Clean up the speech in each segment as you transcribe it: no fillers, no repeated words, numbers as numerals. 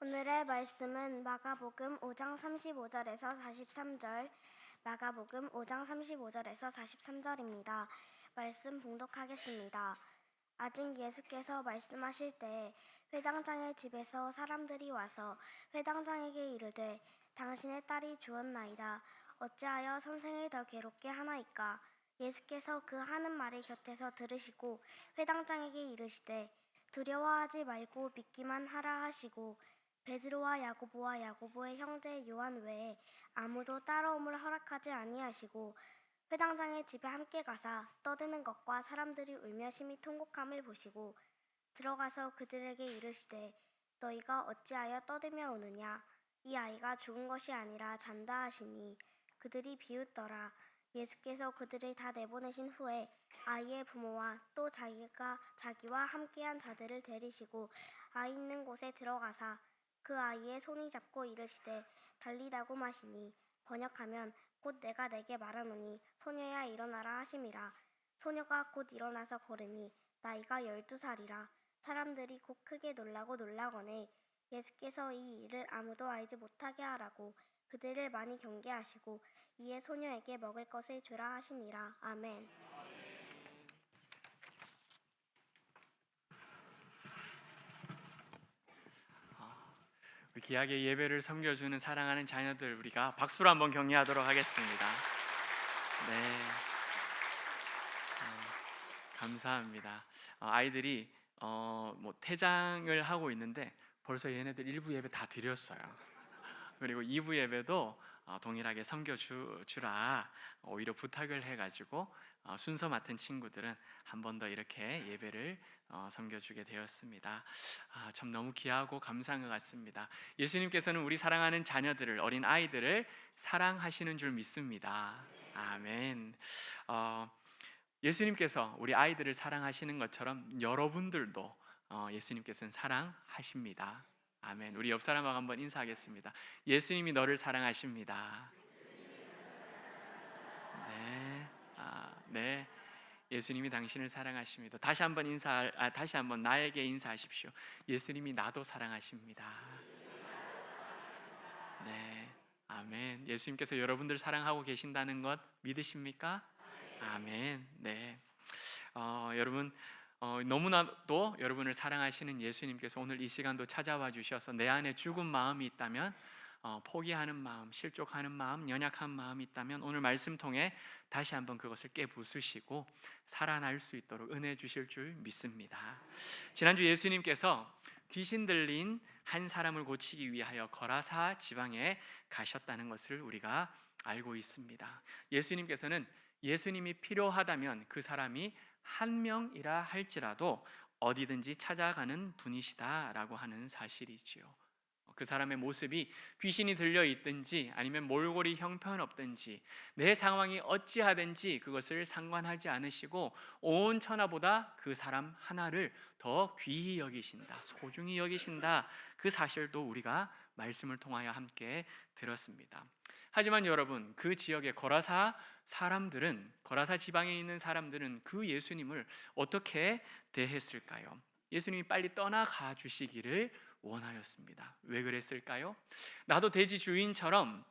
오늘의 말씀은 마가복음 5장 35절에서 43절, 마가복음 5장 35절에서 43절입니다. 말씀 봉독하겠습니다. 아직 예수께서 말씀하실 때 회당장의 집에서 사람들이 와서 회당장에게 이르되 당신의 딸이 죽었나이다. 어찌하여 선생을 더 괴롭게 하나이까? 예수께서 그 하는 말의 곁에서 들으시고 회당장에게 이르시되 두려워하지 말고 믿기만 하라 하시고 베드로와 야고보와 야고보의 형제 요한 외에 아무도 따라옴을 허락하지 아니하시고 회당장의 집에 함께 가사 떠드는 것과 사람들이 울며 심히 통곡함을 보시고 들어가서 그들에게 이르시되 너희가 어찌하여 떠들며 우느냐? 이 아이가 죽은 것이 아니라 잔다 하시니 그들이 비웃더라. 예수께서 그들을 다 내보내신 후에 아이의 부모와 또 자기와 함께한 자들을 데리시고 아이 있는 곳에 들어가사 그 아이의 손이 잡고 이르시되 달리다고 하시니 번역하면 곧 내가 내게 말하노니 소녀야 일어나라 하심이라. 소녀가 곧 일어나서 걸으니 나이가 12살이라. 사람들이 곧 크게 놀라고 놀라거늘 예수께서 이 일을 아무도 알지 못하게 하라고 그들을 많이 경계하시고 이에 소녀에게 먹을 것을 주라 하시니라. 아멘. 귀하게 예배를 섬겨주는 사랑하는 자녀들, 우리가 박수로 한번 격려하도록 하겠습니다. 네, 감사합니다. 아이들이 퇴장을 하고 있는데 벌써 얘네들 1부 예배 다 드렸어요. 그리고 2부 예배도 동일하게 섬겨주라 오히려 부탁을 해가지고 순서 맡은 친구들은 한 번 더 이렇게 예배를 섬겨주게 되었습니다. 참 너무 귀하고 감사한 것 같습니다. 예수님께서는 우리 사랑하는 자녀들을, 어린 아이들을 사랑하시는 줄 믿습니다. 아멘. 예수님께서 우리 아이들을 사랑하시는 것처럼 여러분들도 예수님께서는 사랑하십니다. 아멘. 우리 옆 사람하고 한번 인사하겠습니다. 예수님이 너를 사랑하십니다. 네, 네. 예수님이 당신을 사랑하십니다. 다시 한번 나에게 인사하십시오. 예수님이 나도 사랑하십니다. 네, 아멘. 예수님께서 여러분들 사랑하고 계신다는 것 믿으십니까? 아멘. 네. 여러분, 너무나도 여러분을 사랑하시는 예수님께서 오늘 이 시간도 찾아와 주셔서 내 안에 죽은 마음이 있다면, 포기하는 마음, 실족하는 마음, 연약한 마음이 있다면 오늘 말씀 통해 다시 한번 그것을 깨부수시고 살아날 수 있도록 은혜 주실 줄 믿습니다. 지난주 예수님께서 귀신 들린 한 사람을 고치기 위하여 거라사 지방에 가셨다는 것을 우리가 알고 있습니다. 예수님께서는 예수님이 필요하다면 그 사람이 한 명이라 할지라도 어디든지 찾아가는 분이시다라고 하는 사실이지요. 그 사람의 모습이 귀신이 들려 있든지 아니면 몰골이 형편없든지 내 상황이 어찌하든지 그것을 상관하지 않으시고 온 천하보다 그 사람 하나를 더 귀히 여기신다, 소중히 여기신다, 그 사실도 우리가 말씀을 통하여 함께 들었습니다. 하지만 여러분, 그 지역의 거라사 지방에 있는 사람들은 그 예수님을 어떻게 대했을까요? 예수님이 빨리 떠나가 주시기를 원하였습니다. 왜 그랬을까요? 나도 돼지 주인처럼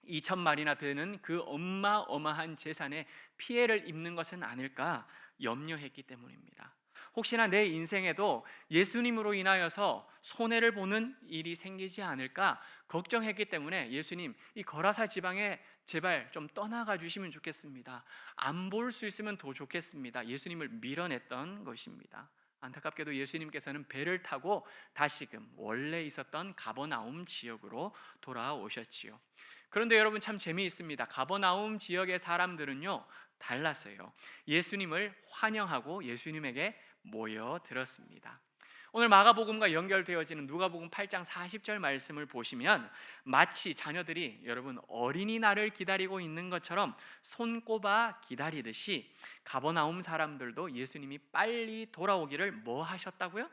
2,000마리나 되는 그 어마어마한 재산에 피해를 입는 것은 아닐까 염려했기 때문입니다. 혹시나 내 인생에도 예수님으로 인하여서 손해를 보는 일이 생기지 않을까 걱정했기 때문에 예수님, 이 거라사 지방에 제발 좀 떠나가 주시면 좋겠습니다. 안 볼 수 있으면 더 좋겠습니다. 예수님을 밀어냈던 것입니다. 안타깝게도 예수님께서는 배를 타고 다시금 원래 있었던 가버나움 지역으로 돌아오셨지요. 그런데 여러분, 참 재미있습니다. 가버나움 지역의 사람들은요 달랐어요. 예수님을 환영하고 예수님에게 모여들었습니다. 오늘 마가복음과 연결되어지는 누가복음 8장 40절 말씀을 보시면 마치 자녀들이 여러분 어린이날을 기다리고 있는 것처럼 손꼽아 기다리듯이 가버나움 사람들도 예수님이 빨리 돌아오기를 뭐 하셨다고요?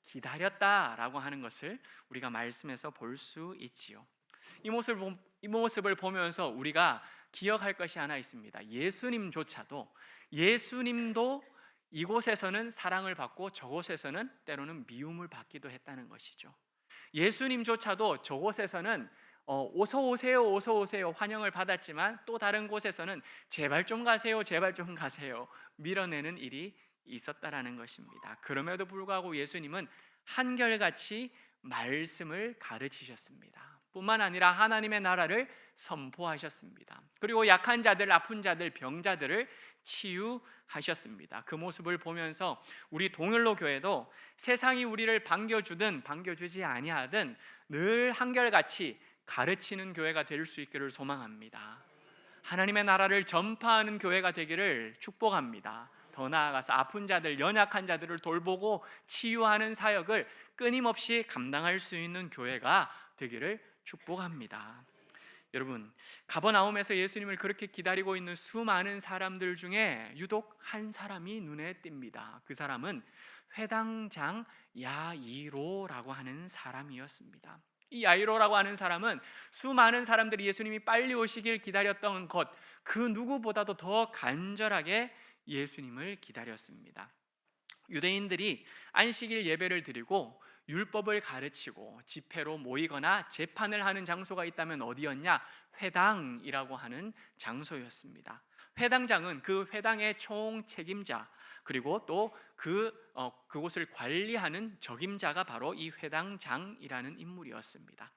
기다렸다라고 하는 것을 우리가 말씀에서 볼 수 있지요. 이 모습을 보면서 우리가 기억할 것이 하나 있습니다. 예수님도 이곳에서는 사랑을 받고 저곳에서는 때로는 미움을 받기도 했다는 것이죠. 예수님조차도 저곳에서는 어서 오세요, 어서 오세요 환영을 받았지만 또 다른 곳에서는 제발 좀 가세요, 제발 좀 가세요 밀어내는 일이 있었다라는 것입니다. 그럼에도 불구하고 예수님은 한결같이 말씀을 가르치셨습니다. 뿐만 아니라 하나님의 나라를 선포하셨습니다. 그리고 약한 자들, 아픈 자들, 병자들을 치유하셨습니다. 그 모습을 보면서 우리 동일로 교회도 세상이 우리를 반겨주든 반겨주지 아니하든 늘 한결같이 가르치는 교회가 될 수 있기를 소망합니다. 하나님의 나라를 전파하는 교회가 되기를 축복합니다. 더 나아가서 아픈 자들, 연약한 자들을 돌보고 치유하는 사역을 끊임없이 감당할 수 있는 교회가 되기를 축복합니다. 여러분, 가버나움에서 예수님을 그렇게 기다리고 있는 수많은 사람들 중에 유독 한 사람이 눈에 띕니다. 그 사람은 회당장 야이로라고 하는 사람이었습니다. 이 야이로라고 하는 사람은 수많은 사람들이 예수님이 빨리 오시길 기다렸던 것 그 누구보다도 더 간절하게 예수님을 기다렸습니다. 유대인들이 안식일 예배를 드리고 율법을 가르치고 집회로 모이거나 재판을 하는 장소가 있다면 어디였냐? 회당이라고 하는 장소였습니다. 회당장은 그 회당의 총책임자 그리고 또 그곳을 관리하는 적임자가 바로 이 회당장이라는 인물이었습니다.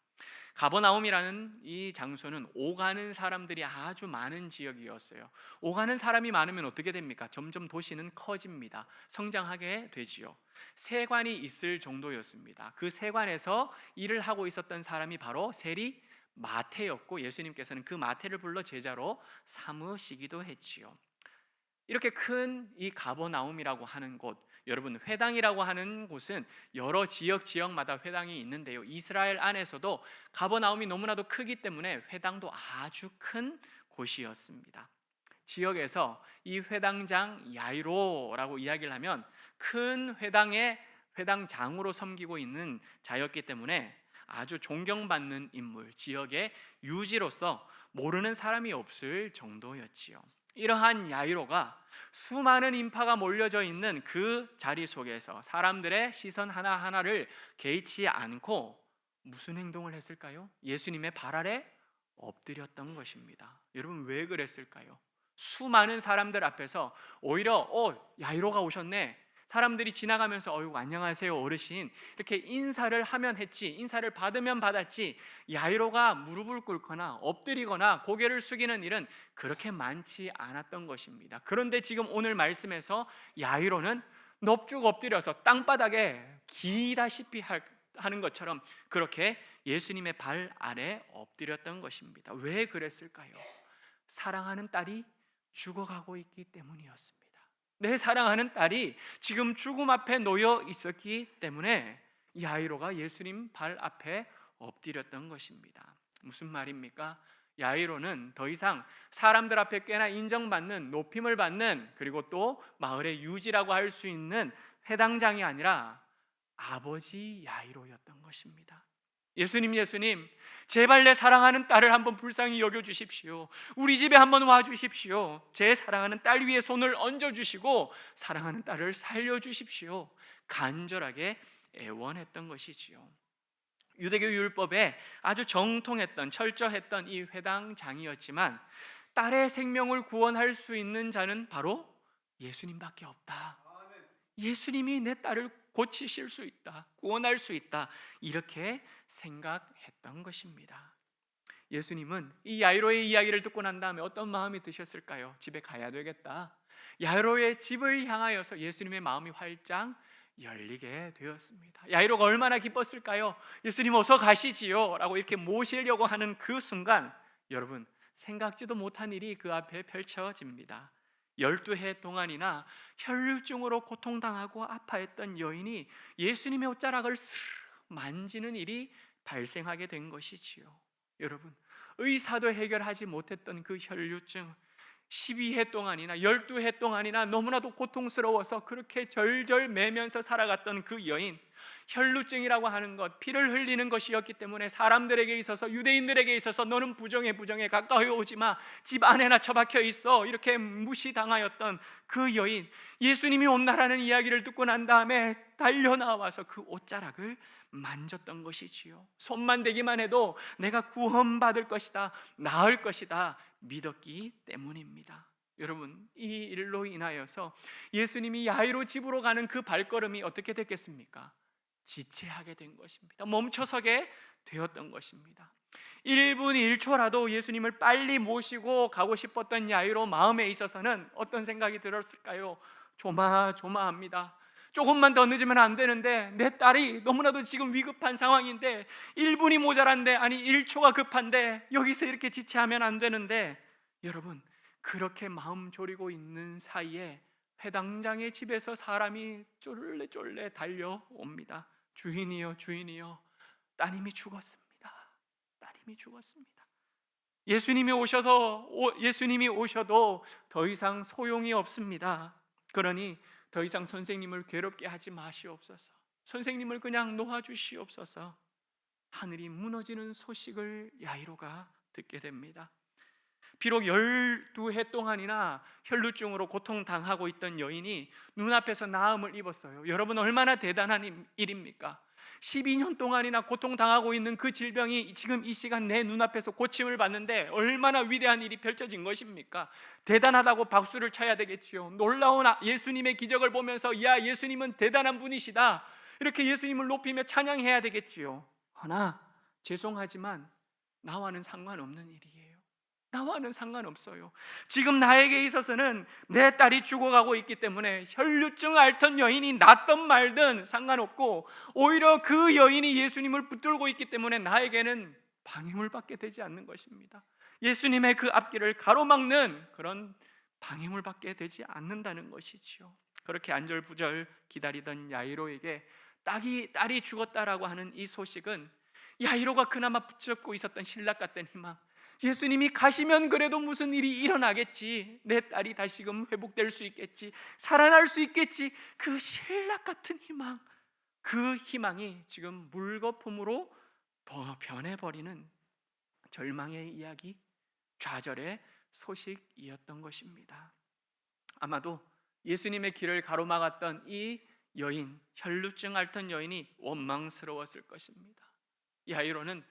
가버나움이라는 이 장소는 오가는 사람들이 아주 많은 지역이었어요. 오가는 사람이 많으면 어떻게 됩니까? 점점 도시는 커집니다. 성장하게 되지요. 세관이 있을 정도였습니다. 그 세관에서 일을 하고 있었던 사람이 바로 세리 마태였고 예수님께서는 그 마태를 불러 제자로 삼으시기도 했지요. 이렇게 큰 이 가버나움이라고 하는 곳, 여러분 회당이라고 하는 곳은 여러 지역마다 회당이 있는데요, 이스라엘 안에서도 가버나움이 너무나도 크기 때문에 회당도 아주 큰 곳이었습니다. 지역에서 이 회당장 야이로라고 이야기를 하면 큰 회당의 회당장으로 섬기고 있는 자였기 때문에 아주 존경받는 인물, 지역의 유지로서 모르는 사람이 없을 정도였지요. 이러한 야이로가 수많은 인파가 몰려져 있는 그 자리 속에서 사람들의 시선 하나하나를 개의치 않고 무슨 행동을 했을까요? 예수님의 발 아래 엎드렸던 것입니다. 여러분 왜 그랬을까요? 수많은 사람들 앞에서 오히려 야이로가 오셨네, 사람들이 지나가면서 안녕하세요 어르신 이렇게 인사를 하면 했지, 인사를 받으면 받았지, 야이로가 무릎을 꿇거나 엎드리거나 고개를 숙이는 일은 그렇게 많지 않았던 것입니다. 그런데 지금 오늘 말씀에서 야이로는 넙죽 엎드려서 땅바닥에 기다시피 하는 것처럼 그렇게 예수님의 발 아래 엎드렸던 것입니다. 왜 그랬을까요? 사랑하는 딸이 죽어가고 있기 때문이었습니다. 내 사랑하는 딸이 지금 죽음 앞에 놓여 있었기 때문에 야이로가 예수님 발 앞에 엎드렸던 것입니다. 무슨 말입니까? 야이로는 더 이상 사람들 앞에 꽤나 인정받는, 높임을 받는, 그리고 또 마을의 유지라고 할 수 있는 회당장이 아니라 아버지 야이로였던 것입니다. 예수님 제발 내 사랑하는 딸을 한번 불쌍히 여겨주십시오. 우리 집에 한번 와주십시오. 제 사랑하는 딸 위에 손을 얹어주시고 사랑하는 딸을 살려주십시오. 간절하게 애원했던 것이지요. 유대교 율법에 아주 정통했던, 철저했던 이 회당장이었지만 딸의 생명을 구원할 수 있는 자는 바로 예수님밖에 없다. 예수님이 내 딸을 고치실 수 있다, 구원할 수 있다, 이렇게 생각했던 것입니다. 예수님은 이 야이로의 이야기를 듣고 난 다음에 어떤 마음이 드셨을까요? 집에 가야 되겠다. 야이로의 집을 향하여서 예수님의 마음이 활짝 열리게 되었습니다. 야이로가 얼마나 기뻤을까요? 예수님 어서 가시지요 라고 이렇게 모시려고 하는 그 순간 여러분 생각지도 못한 일이 그 앞에 펼쳐집니다. 12해 동안이나 혈류증으로 고통당하고 아파했던 여인이 예수님의 옷자락을 스르르 만지는 일이 발생하게 된 것이지요. 여러분 의사도 해결하지 못했던 그 혈류증 12해 동안이나 12해 동안이나 너무나도 고통스러워서 그렇게 절절 매면서 살아갔던 그 여인, 혈루증이라고 하는 것, 피를 흘리는 것이었기 때문에 사람들에게 있어서, 유대인들에게 있어서 너는 부정해 가까이 오지 마, 집 안에나 처박혀 있어, 이렇게 무시당하였던 그 여인, 예수님이 온다라는 이야기를 듣고 난 다음에 달려나와서 그 옷자락을 만졌던 것이지요. 손만 대기만 해도 내가 구원받을 것이다, 나을 것이다 믿었기 때문입니다. 여러분, 이 일로 인하여서 예수님이 야이로 집으로 가는 그 발걸음이 어떻게 됐겠습니까? 지체하게 된 것입니다. 멈춰서게 되었던 것입니다. 1분 1초라도 예수님을 빨리 모시고 가고 싶었던 야이로 마음에 있어서는 어떤 생각이 들었을까요? 조마조마합니다. 조금만 더 늦으면 안 되는데, 내 딸이 너무나도 지금 위급한 상황인데, 1분이 모자란데, 아니 1초가 급한데 여기서 이렇게 지체하면 안 되는데, 여러분, 그렇게 마음 졸이고 있는 사이에 회당장의 집에서 사람이 쫄래쫄래 달려옵니다. 주인이여, 주인이여, 따님이 죽었습니다. 따님이 죽었습니다. 예수님이 오셔도 더 이상 소용이 없습니다. 그러니 더 이상 선생님을 괴롭게 하지 마시옵소서. 선생님을 그냥 놓아주시옵소서. 하늘이 무너지는 소식을 야이로가 듣게 됩니다. 비록 12해 동안이나 혈루증으로 고통당하고 있던 여인이 눈앞에서 나음을 입었어요. 여러분, 얼마나 대단한 일입니까? 12년 동안이나 고통당하고 있는 그 질병이 지금 이 시간 내 눈앞에서 고침을 받는데 얼마나 위대한 일이 펼쳐진 것입니까? 대단하다고 박수를 쳐야 되겠지요. 놀라운 예수님의 기적을 보면서, 야, 예수님은 대단한 분이시다, 이렇게 예수님을 높이며 찬양해야 되겠지요. 허나 죄송하지만 나와는 상관없는 일이에요. 나와는 상관없어요. 지금 나에게 있어서는 내 딸이 죽어가고 있기 때문에 혈루증 앓던 여인이 낫든 말든 상관없고, 오히려 그 여인이 예수님을 붙들고 있기 때문에 나에게는 방임을 받게 되지 않는 것입니다. 예수님의 그 앞길을 가로막는 그런 방임을 받게 되지 않는다는 것이지요. 그렇게 안절부절 기다리던 야이로에게 딸이 죽었다라고 하는 이 소식은, 야이로가 그나마 붙잡고 있었던 신락 같은 희망, 예수님이 가시면 그래도 무슨 일이 일어나겠지, 내 딸이 다시금 회복될 수 있겠지, 살아날 수 있겠지, 그 신락 같은 희망, 그 희망이 지금 물거품으로 변해버리는 절망의 이야기, 좌절의 소식이었던 것입니다. 아마도 예수님의 길을 가로막았던 이 여인, 혈루증 앓던 여인이 원망스러웠을 것입니다. 야이로는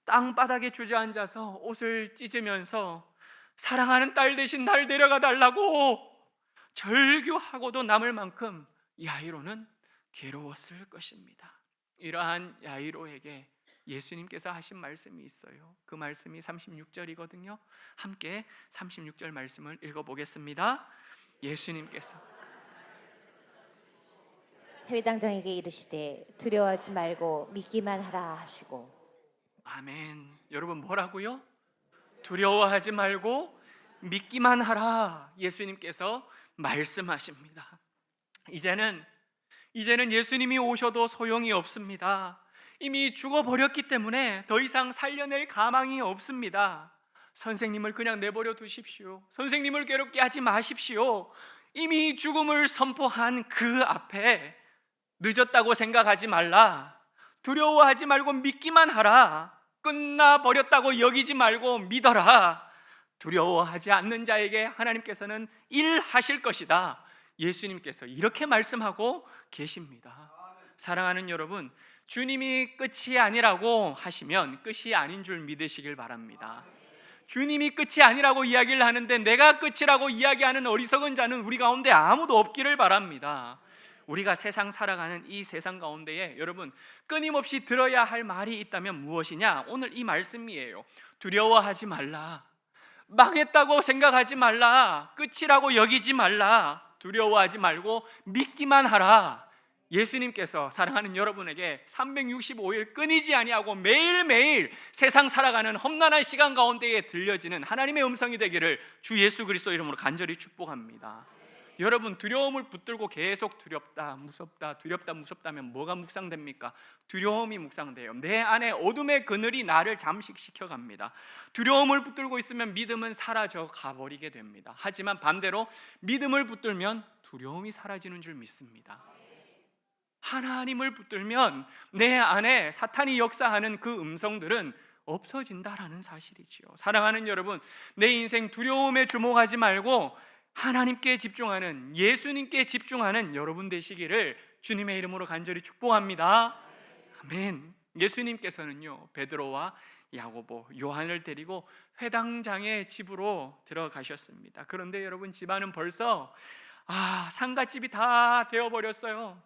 땅바닥에 주저앉아서 옷을 찢으면서 사랑하는 딸 대신 날 데려가 달라고 절규하고도 남을 만큼 야이로는 괴로웠을 것입니다. 이러한 야이로에게 예수님께서 하신 말씀이 있어요. 그 말씀이 36절이거든요. 함께 36절 말씀을 읽어보겠습니다. 예수님께서 회당장에게 이르시되 두려워하지 말고 믿기만 하라 하시고. 아멘. 여러분, 뭐라고요? 두려워하지 말고 믿기만 하라, 예수님께서 말씀하십니다. 이제는 예수님이 오셔도 소용이 없습니다. 이미 죽어버렸기 때문에 더 이상 살려낼 가망이 없습니다. 선생님을 그냥 내버려 두십시오. 선생님을 괴롭게 하지 마십시오. 이미 죽음을 선포한 그 앞에 늦었다고 생각하지 말라. 두려워하지 말고 믿기만 하라. 끝나버렸다고 여기지 말고 믿어라. 두려워하지 않는 자에게 하나님께서는 일하실 것이다. 예수님께서 이렇게 말씀하고 계십니다. 사랑하는 여러분, 주님이 끝이 아니라고 하시면 끝이 아닌 줄 믿으시길 바랍니다. 주님이 끝이 아니라고 이야기를 하는데 내가 끝이라고 이야기하는 어리석은 자는 우리 가운데 아무도 없기를 바랍니다. 우리가 세상 살아가는 이 세상 가운데에 여러분, 끊임없이 들어야 할 말이 있다면 무엇이냐? 오늘 이 말씀이에요. 두려워하지 말라. 망했다고 생각하지 말라. 끝이라고 여기지 말라. 두려워하지 말고 믿기만 하라. 예수님께서 사랑하는 여러분에게 365일 끊이지 아니하고 매일매일 세상 살아가는 험난한 시간 가운데에 들려지는 하나님의 음성이 되기를 주 예수 그리스도 이름으로 간절히 축복합니다. 여러분, 두려움을 붙들고 계속 두렵다 무섭다면 뭐가 묵상됩니까? 두려움이 묵상돼요. 내 안에 어둠의 그늘이 나를 잠식시켜 갑니다. 두려움을 붙들고 있으면 믿음은 사라져 가버리게 됩니다. 하지만 반대로 믿음을 붙들면 두려움이 사라지는 줄 믿습니다. 하나님을 붙들면 내 안에 사탄이 역사하는 그 음성들은 없어진다라는 사실이지요. 사랑하는 여러분, 내 인생 두려움에 주목하지 말고 하나님께 집중하는, 예수님께 집중하는 여러분 되시기를 주님의 이름으로 간절히 축복합니다. 아멘. 예수님께서는요, 베드로와 야고보, 요한을 데리고 회당장의 집으로 들어가셨습니다. 그런데 여러분, 집안은 벌써 상갓집이 다 되어버렸어요.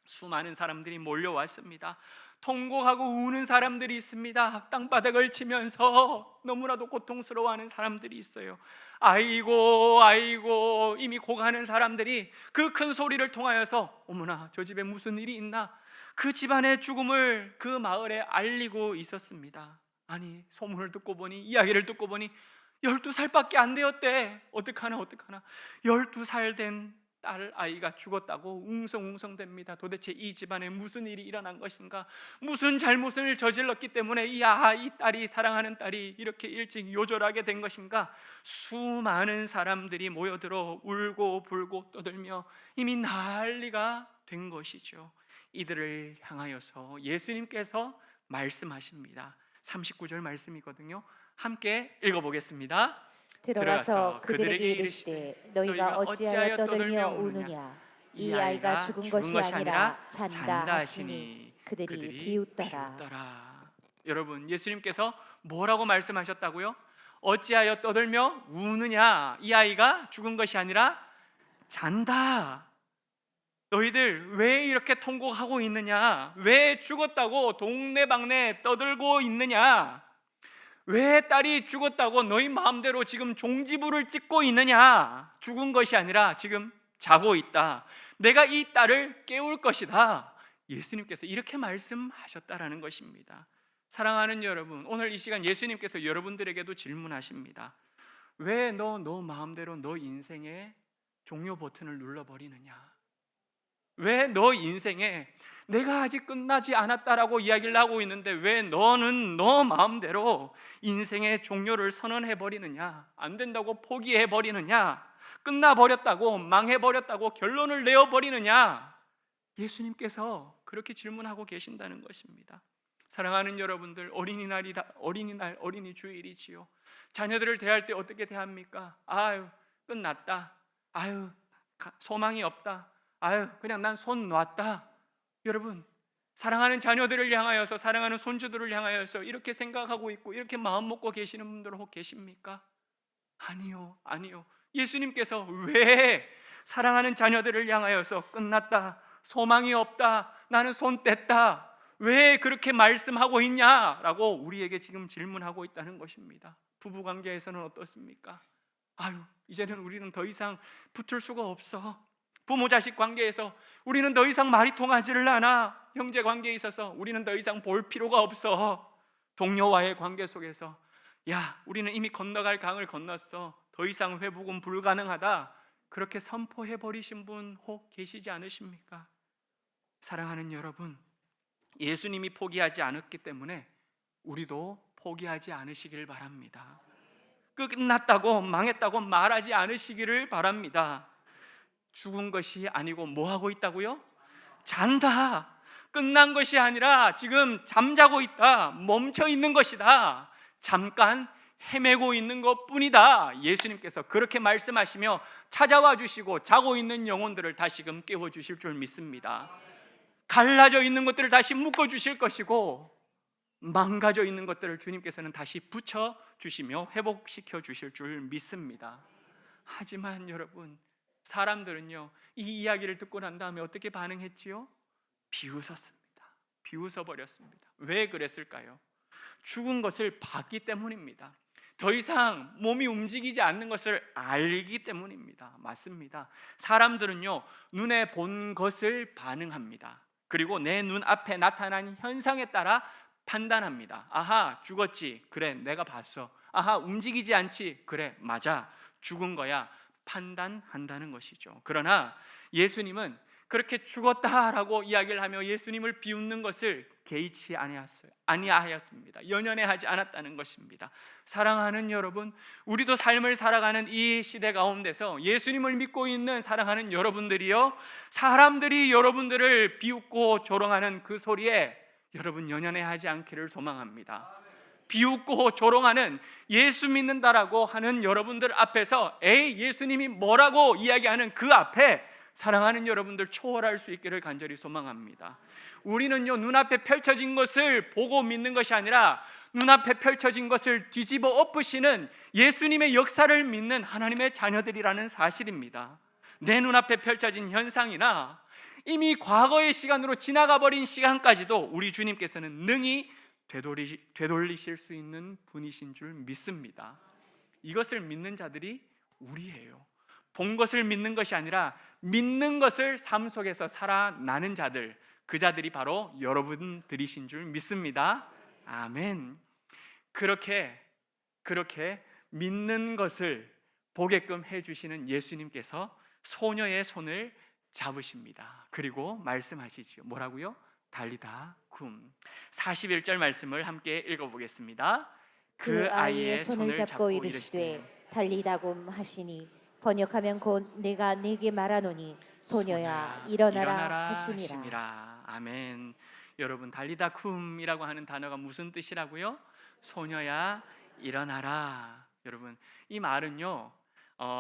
수많은 사람들이 몰려왔습니다. 통곡하고 우는 사람들이 있습니다. 땅바닥을 치면서 너무나도 고통스러워하는 사람들이 있어요. 아이고 아이고, 이미 고가는 사람들이 그 큰 소리를 통하여서 어머나, 저 집에 무슨 일이 있나, 그 집안의 죽음을 그 마을에 알리고 있었습니다. 아니, 소문을 듣고 보니, 이야기를 듣고 보니 12살밖에 안 되었대. 어떡하나 12살 된 딸 아이가 죽었다고 웅성웅성댑니다. 도대체 이 집안에 무슨 일이 일어난 것인가, 무슨 잘못을 저질렀기 때문에 이 딸이, 사랑하는 딸이 이렇게 일찍 요절하게 된 것인가. 수많은 사람들이 모여들어 울고 불고 떠들며 이미 난리가 된 것이죠. 이들을 향하여서 예수님께서 말씀하십니다. 39절 말씀이거든요. 함께 읽어보겠습니다. 들어가서 그들에게 이르시되 너희가 어찌하여 떠들며 우느냐. 이 아이가 죽은 것이 아니라 잔다 하시니 그들이 비웃더라. 여러분, 예수님께서 뭐라고 말씀하셨다고요? 어찌하여 떠들며 우느냐. 이 아이가 죽은 것이 아니라 잔다. 너희들 왜 이렇게 통곡하고 있느냐? 왜 죽었다고 동네방네 떠들고 있느냐? 왜 딸이 죽었다고 너희 마음대로 지금 종지부를 찍고 있느냐? 죽은 것이 아니라 지금 자고 있다. 내가 이 딸을 깨울 것이다. 예수님께서 이렇게 말씀하셨다라는 것입니다. 사랑하는 여러분, 오늘 이 시간 예수님께서 여러분들에게도 질문하십니다. 왜 너 마음대로 너 인생의 종료 버튼을 눌러버리느냐? 왜 너 인생에 내가 아직 끝나지 않았다라고 이야기를 하고 있는데 왜 너는 너 마음대로 인생의 종료를 선언해버리느냐? 안 된다고 포기해버리느냐? 끝나버렸다고, 망해버렸다고 결론을 내어버리느냐? 예수님께서 그렇게 질문하고 계신다는 것입니다. 사랑하는 여러분들, 어린이날 어린이 주일이지요. 자녀들을 대할 때 어떻게 대합니까? 아유, 끝났다. 아유, 소망이 없다. 아유, 그냥 난 손 놨다. 여러분, 사랑하는 자녀들을 향하여서, 사랑하는 손주들을 향하여서 이렇게 생각하고 있고 이렇게 마음 먹고 계시는 분들 혹 계십니까? 아니요. 예수님께서 왜 사랑하는 자녀들을 향하여서 끝났다, 소망이 없다, 나는 손 뗐다, 왜 그렇게 말씀하고 있냐라고 우리에게 지금 질문하고 있다는 것입니다. 부부관계에서는 어떻습니까? 아유, 이제는 우리는 더 이상 붙을 수가 없어. 부모 자식 관계에서 우리는 더 이상 말이 통하지를 않아. 형제 관계에 있어서 우리는 더 이상 볼 필요가 없어. 동료와의 관계 속에서 야, 우리는 이미 건너갈 강을 건넜어. 더 이상 회복은 불가능하다. 그렇게 선포해버리신 분 혹 계시지 않으십니까? 사랑하는 여러분, 예수님이 포기하지 않았기 때문에 우리도 포기하지 않으시길 바랍니다. 끝났다고, 망했다고 말하지 않으시기를 바랍니다. 죽은 것이 아니고 뭐 하고 있다고요? 잔다. 끝난 것이 아니라 지금 잠자고 있다. 멈춰 있는 것이다. 잠깐 헤매고 있는 것뿐이다. 예수님께서 그렇게 말씀하시며 찾아와 주시고 자고 있는 영혼들을 다시금 깨워 주실 줄 믿습니다. 갈라져 있는 것들을 다시 묶어 주실 것이고 망가져 있는 것들을 주님께서는 다시 붙여 주시며 회복시켜 주실 줄 믿습니다. 하지만 여러분, 사람들은요, 이 이야기를 듣고 난 다음에 어떻게 반응했지요? 비웃었습니다. 비웃어버렸습니다. 왜 그랬을까요? 죽은 것을 봤기 때문입니다. 더 이상 몸이 움직이지 않는 것을 알기 때문입니다. 맞습니다. 사람들은요, 눈에 본 것을 반응합니다. 그리고 내 눈앞에 나타난 현상에 따라 판단합니다. 아하, 죽었지. 그래, 내가 봤어. 아하, 움직이지 않지. 그래, 맞아. 죽은 거야. 판단한다는 것이죠. 그러나 예수님은 그렇게 죽었다라고 이야기를 하며 예수님을 비웃는 것을 개의치 아니하였습니다. 연연해하지 않았다는 것입니다. 사랑하는 여러분, 우리도 삶을 살아가는 이 시대 가운데서 예수님을 믿고 있는 사랑하는 여러분들이요, 사람들이 여러분들을 비웃고 조롱하는 그 소리에 여러분 연연해하지 않기를 소망합니다. 비웃고 조롱하는, 예수 믿는다라고 하는 여러분들 앞에서 에이 예수님이 뭐라고 이야기하는 그 앞에 사랑하는 여러분들 초월할 수 있기를 간절히 소망합니다. 우리는요, 눈앞에 펼쳐진 것을 보고 믿는 것이 아니라 눈앞에 펼쳐진 것을 뒤집어 엎으시는 예수님의 역사를 믿는 하나님의 자녀들이라는 사실입니다. 내 눈앞에 펼쳐진 현상이나 이미 과거의 시간으로 지나가 버린 시간까지도 우리 주님께서는 능히 되돌리실 수 있는 분이신 줄 믿습니다. 이것을 믿는 자들이 우리예요. 본 것을 믿는 것이 아니라 믿는 것을 삶 속에서 살아나는 자들, 그 자들이 바로 여러분들이신 줄 믿습니다. 아멘. 그렇게 믿는 것을 보게끔 해주시는 예수님께서 소녀의 손을 잡으십니다. 그리고 말씀하시지요. 뭐라고요? 달리다 쿰. 41절 말씀을 함께 읽어보겠습니다. 그 아이의 손을 잡고 이르시되 달리다 쿰 하시니, 번역하면 곧 내가 네게 말하노니 소녀야 일어나라 하시니라. 아멘. 여러분, 달리다 쿰이라고 하는 단어가 무슨 뜻이라고요? 소녀야 일어나라. 여러분, 이 말은요,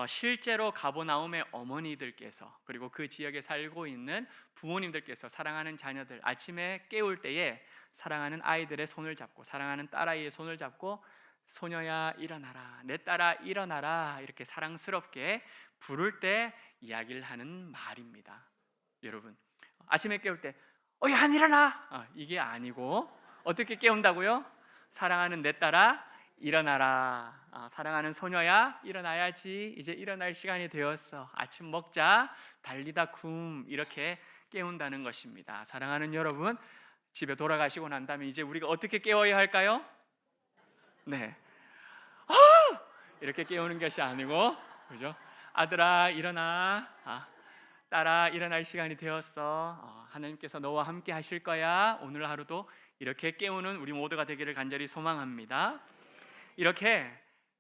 실제로 가버나움의 어머니들께서, 그리고 그 지역에 살고 있는 부모님들께서 사랑하는 자녀들 아침에 깨울 때에 사랑하는 아이들의 손을 잡고, 사랑하는 딸아이의 손을 잡고 소녀야 일어나라, 내 딸아 일어나라, 이렇게 사랑스럽게 부를 때 이야기를 하는 말입니다. 여러분, 아침에 깨울 때 야 안 일어나, 이게 아니고 어떻게 깨운다고요? 사랑하는 내 딸아 일어나라. 사랑하는 소녀야 일어나야지, 이제 일어날 시간이 되었어, 아침 먹자, 달리다 쿰, 이렇게 깨운다는 것입니다. 사랑하는 여러분, 집에 돌아가시고 난 다음에 이제 우리가 어떻게 깨워야 할까요? 네, 이렇게 깨우는 것이 아니고, 그죠? 아들아 일어나, 딸아 일어날 시간이 되었어, 하나님께서 너와 함께 하실 거야, 오늘 하루도, 이렇게 깨우는 우리 모두가 되기를 간절히 소망합니다. 이렇게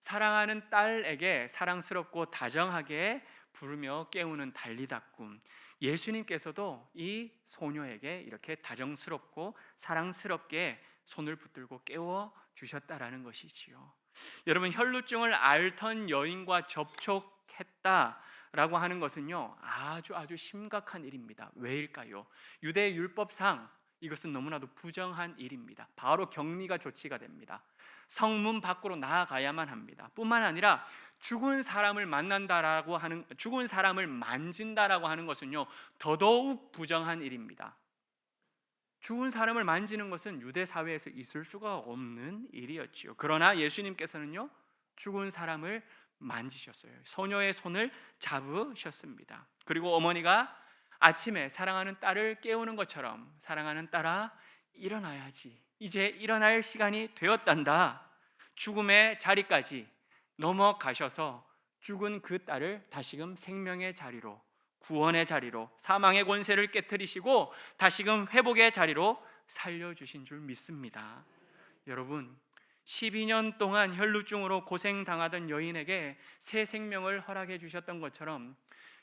사랑하는 딸에게 사랑스럽고 다정하게 부르며 깨우는 달리다 쿰, 예수님께서도 이 소녀에게 이렇게 다정스럽고 사랑스럽게 손을 붙들고 깨워 주셨다라는 것이지요. 여러분, 혈루증을 앓던 여인과 접촉했다라고 하는 것은요, 아주 심각한 일입니다. 왜일까요? 유대 율법상 이것은 너무나도 부정한 일입니다. 바로 격리가 조치가 됩니다. 성문 밖으로 나아가야만 합니다. 뿐만 아니라 죽은 사람을 죽은 사람을 만진다라고 하는 것은요, 더더욱 부정한 일입니다. 죽은 사람을 만지는 것은 유대 사회에서 있을 수가 없는 일이었지요. 그러나 예수님께서는요, 죽은 사람을 만지셨어요. 소녀의 손을 잡으셨습니다. 그리고 어머니가 아침에 사랑하는 딸을 깨우는 것처럼, 사랑하는 딸아 일어나야지, 이제 일어날 시간이 되었단다, 죽음의 자리까지 넘어가셔서 죽은 그 딸을 다시금 생명의 자리로, 구원의 자리로, 사망의 권세를 깨뜨리시고 다시금 회복의 자리로 살려주신 줄 믿습니다. 여러분, 12년 동안 혈루증으로 고생당하던 여인에게 새 생명을 허락해 주셨던 것처럼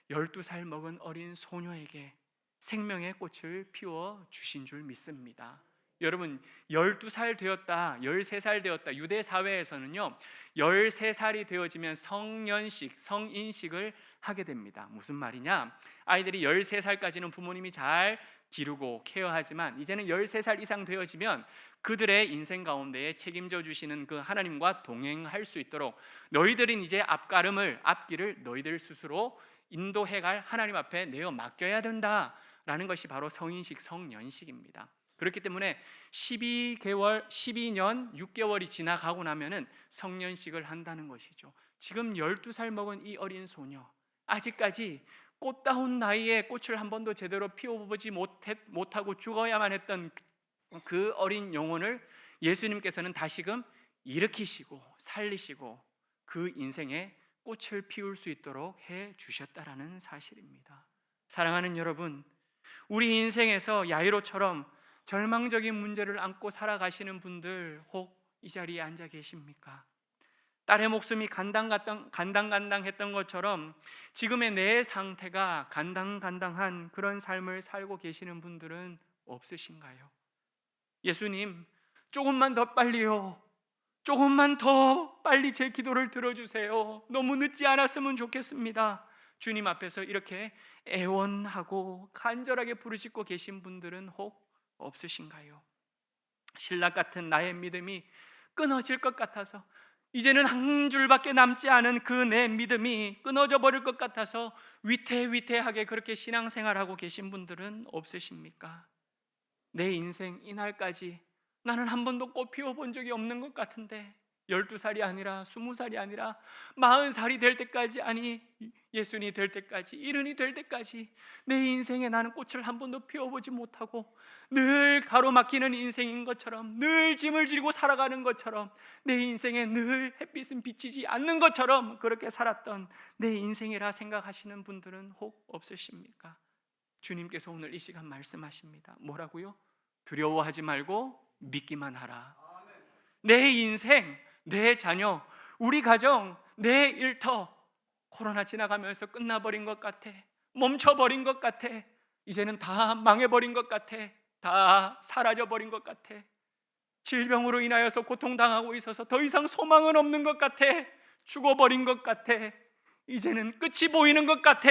12살 먹은 어린 소녀에게 생명의 꽃을 피워 주신 줄 믿습니다. 여러분, 12살 되었다, 13살 되었다, 유대 사회에서는요 13살이 되어지면 성년식, 성인식을 하게 됩니다. 무슨 말이냐? 아이들이 13살까지는 부모님이 잘 기르고 케어하지만 이제는 13살 이상 되어지면 그들의 인생 가운데에 책임져 주시는 그 하나님과 동행할 수 있도록 너희들은 이제 앞길을 너희들 스스로 인도해갈 하나님 앞에 내어 맡겨야 된다라는 것이 바로 성인식, 성년식입니다. 그렇기 때문에 12년 6개월이 지나가고 나면은 성년식을 한다는 것이죠. 지금 12살 먹은 이 어린 소녀, 아직까지 꽃다운 나이에 꽃을 한 번도 제대로 피워보지 못하고 죽어야만 했던 그 어린 영혼을 예수님께서는 다시금 일으키시고 살리시고 그 인생에 꽃을 피울 수 있도록 해 주셨다라는 사실입니다. 사랑하는 여러분, 우리 인생에서 야이로처럼 절망적인 문제를 안고 살아가시는 분들 혹 이 자리에 앉아 계십니까? 딸의 목숨이 간당간당했던 것처럼 지금의 내 상태가 간당간당한 그런 삶을 살고 계시는 분들은 없으신가요? 예수님, 조금만 더 빨리요. 조금만 더 빨리 제 기도를 들어주세요. 너무 늦지 않았으면 좋겠습니다. 주님 앞에서 이렇게 애원하고 간절하게 부르짖고 계신 분들은 혹 없으신가요? 신락 같은 나의 믿음이 끊어질 것 같아서, 이제는 한 줄밖에 남지 않은 그 내 믿음이 끊어져 버릴 것 같아서 위태위태하게 그렇게 신앙생활하고 계신 분들은 없으십니까? 내 인생 이날까지 나는 한 번도 꽃 피워본 적이 없는 것 같은데 12살이 아니라 20살이 아니라 40살이 될 때까지, 아니 예순이 될 때까지, 70이 될 때까지 내 인생에 나는 꽃을 한 번도 피워보지 못하고 늘 가로막히는 인생인 것처럼, 늘 짐을 지고 살아가는 것처럼, 내 인생에 늘 햇빛은 비치지 않는 것처럼 그렇게 살았던 내 인생이라 생각하시는 분들은 혹 없으십니까? 주님께서 오늘 이 시간 말씀하십니다. 뭐라고요? 두려워하지 말고 믿기만 하라. 내 인생, 내 자녀, 우리 가정, 내 일터 코로나 지나가면서 끝나버린 것 같아. 멈춰버린 것 같아. 이제는 다 망해버린 것 같아. 다 사라져버린 것 같아. 질병으로 인하여서 고통당하고 있어서 더 이상 소망은 없는 것 같아. 죽어버린 것 같아. 이제는 끝이 보이는 것 같아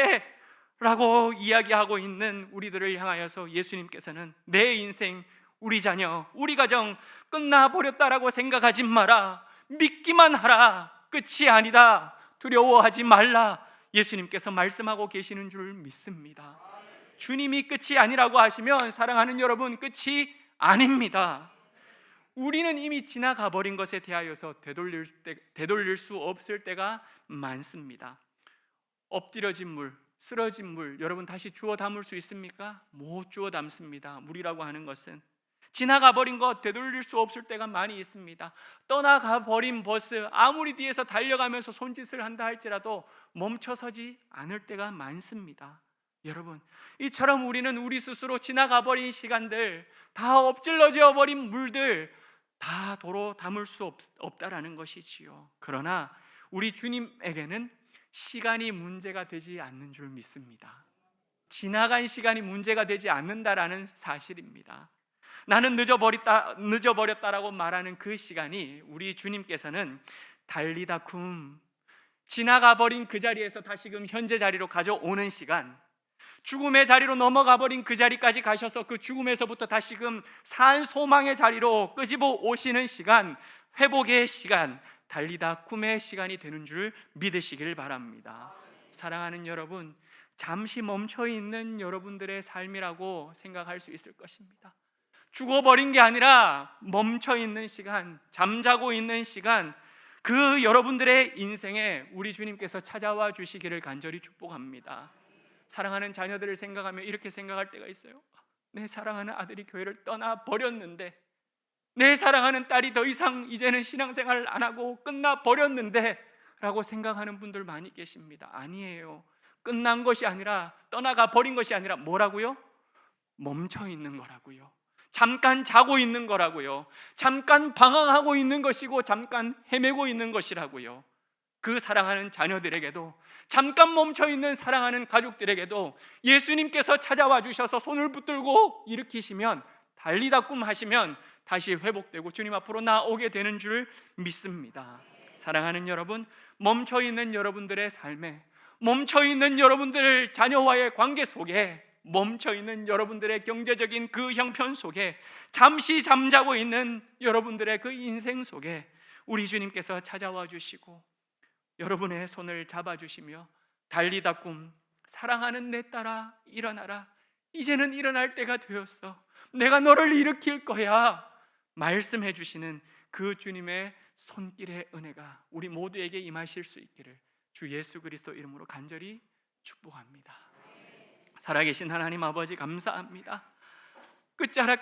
라고 이야기하고 있는 우리들을 향하여서 예수님께서는 내 인생, 우리 자녀, 우리 가정 끝나버렸다라고 생각하지 마라. 믿기만 하라. 끝이 아니다. 두려워하지 말라. 예수님께서 말씀하고 계시는 줄 믿습니다. 주님이 끝이 아니라고 하시면 사랑하는 여러분, 끝이 아닙니다. 우리는 이미 지나가 버린 것에 대하여서 되돌릴 수 없을 때가 많습니다. 엎드려진 물, 쓰러진 물, 여러분 다시 주워 담을 수 있습니까? 못 주워 담습니다. 물이라고 하는 것은 지나가 버린 것 되돌릴 수 없을 때가 많이 있습니다. 떠나가 버린 버스, 아무리 뒤에서 달려가면서 손짓을 한다 할지라도 멈춰서지 않을 때가 많습니다. 여러분, 이처럼 우리는 우리 스스로 지나가 버린 시간들, 다 엎질러져 버린 물들 다 도로 담을 수 없다라는 것이지요. 그러나 우리 주님에게는 시간이 문제가 되지 않는 줄 믿습니다. 지나간 시간이 문제가 되지 않는다라는 사실입니다. 나는 늦어버렸다라고 말하는 그 시간이 우리 주님께서는 달리다 쿰, 지나가 버린 그 자리에서 다시금 현재 자리로 가져오는 시간, 죽음의 자리로 넘어가 버린 그 자리까지 가셔서 그 죽음에서부터 다시금 산 소망의 자리로 끄집어 오시는 시간, 회복의 시간, 달리다 쿰의 시간이 되는 줄 믿으시길 바랍니다. 사랑하는 여러분, 잠시 멈춰 있는 여러분들의 삶이라고 생각할 수 있을 것입니다. 죽어버린 게 아니라 멈춰 있는 시간, 잠자고 있는 시간, 그 여러분들의 인생에 우리 주님께서 찾아와 주시기를 간절히 축복합니다. 사랑하는 자녀들을 생각하며 이렇게 생각할 때가 있어요. 내 사랑하는 아들이 교회를 떠나버렸는데, 내 사랑하는 딸이 더 이상 이제는 신앙생활을 안 하고 끝나버렸는데 라고 생각하는 분들 많이 계십니다. 아니에요. 끝난 것이 아니라, 떠나가 버린 것이 아니라 뭐라고요? 멈춰 있는 거라고요. 잠깐 자고 있는 거라고요. 잠깐 방황하고 있는 것이고 잠깐 헤매고 있는 것이라고요. 그 사랑하는 자녀들에게도, 잠깐 멈춰 있는 사랑하는 가족들에게도 예수님께서 찾아와 주셔서 손을 붙들고 일으키시면, 달리다 쿰 하시면 다시 회복되고 주님 앞으로 나오게 되는 줄 믿습니다. 사랑하는 여러분, 멈춰 있는 여러분들의 삶에, 멈춰 있는 여러분들 자녀와의 관계 속에, 멈춰 있는 여러분들의 경제적인 그 형편 속에, 잠시 잠자고 있는 여러분들의 그 인생 속에 우리 주님께서 찾아와 주시고 여러분의 손을 잡아주시며 달리다 쿰, 사랑하는 내 딸아 일어나라. 이제는 일어날 때가 되었어. 내가 너를 일으킬 거야. 말씀해 주시는 그 주님의 손길의 은혜가 우리 모두에게 임하실 수 있기를 주 예수 그리스도 이름으로 간절히 축복합니다. 살아계신 하나님 아버지 감사합니다. 끝자락까지